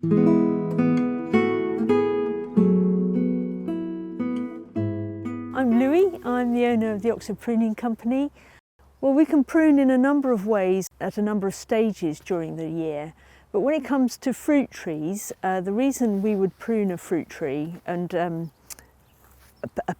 I'm Louie, I'm the owner of the Oxford Prunimng Company. Well, we can prune in a number of ways at a number of stages during the year. But when it comes to fruit trees, the reason we would prune a fruit tree and a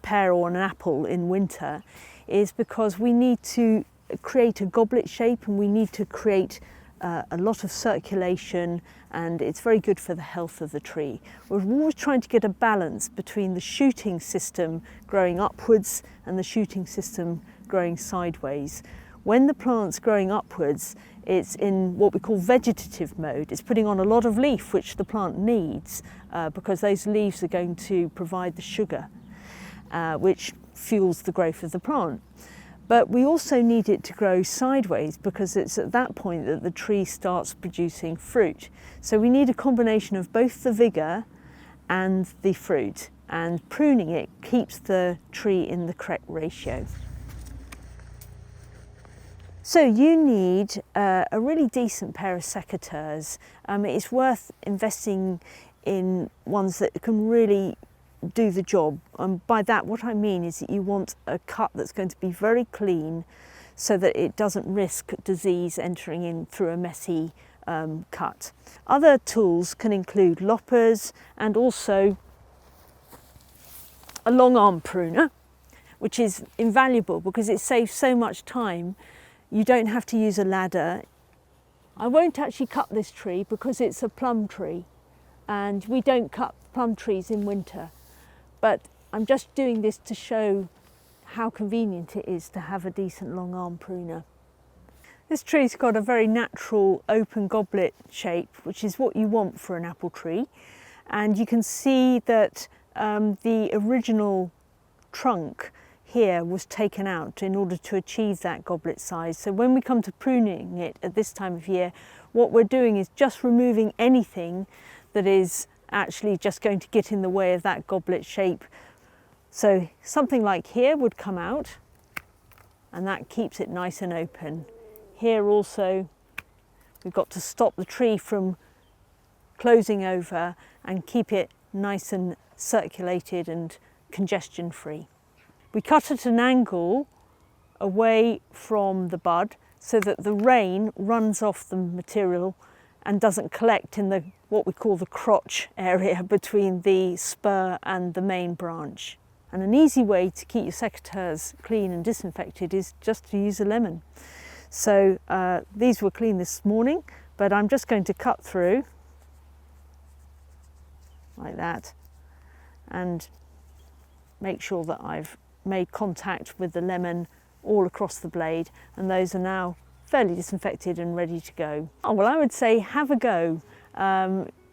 pear or an apple in winter is because we need to create a goblet shape and we need to create a lot of circulation, and it's very good for the health of the tree. We're always trying to get a balance between the shooting system growing upwards and the shooting system growing sideways. When the plant's growing upwards, it's in what we call vegetative mode. It's putting on a lot of leaf, which the plant needs because those leaves are going to provide the sugar, which fuels the growth of the plant. But we also need it to grow sideways because it's at that point that the tree starts producing fruit. So we need a combination of both the vigour and the fruit, and pruning it keeps the tree in the correct ratio. So you need a really decent pair of secateurs. It's worth investing in ones that can really do the job. And by that, what I mean is that you want a cut that's going to be very clean so that it doesn't risk disease entering in through a messy cut. Other tools can include loppers and also a long arm pruner, which is invaluable because it saves so much time. You don't have to use a ladder. I won't actually cut this tree because it's a plum tree and we don't cut plum trees in winter. But I'm just doing this to show how convenient it is to have a decent long arm pruner. This tree's got a very natural open goblet shape, which is what you want for an apple tree. And you can see that the original trunk here was taken out in order to achieve that goblet size. So when we come to pruning it at this time of year, what we're doing is just removing anything that is actually just going to get in the way of that goblet shape. So something like here would come out and that keeps it nice and open. Here also we've got to stop the tree from closing over and keep it nice and circulated and congestion free. We cut at an angle away from the bud so that the rain runs off the material and doesn't collect in what we call the crotch area between the spur and the main branch. And an easy way to keep your secateurs clean and disinfected is just to use a lemon. So these were clean this morning, but I'm just going to cut through like that and make sure that I've made contact with the lemon all across the blade, and those are now fairly disinfected and ready to go. Oh, well, I would say have a go.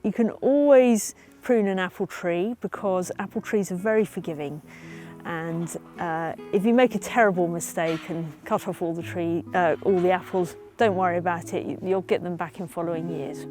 You can always prune an apple tree because apple trees are very forgiving, and if you make a terrible mistake and cut off all the apples, don't worry about it. You'll get them back in following years.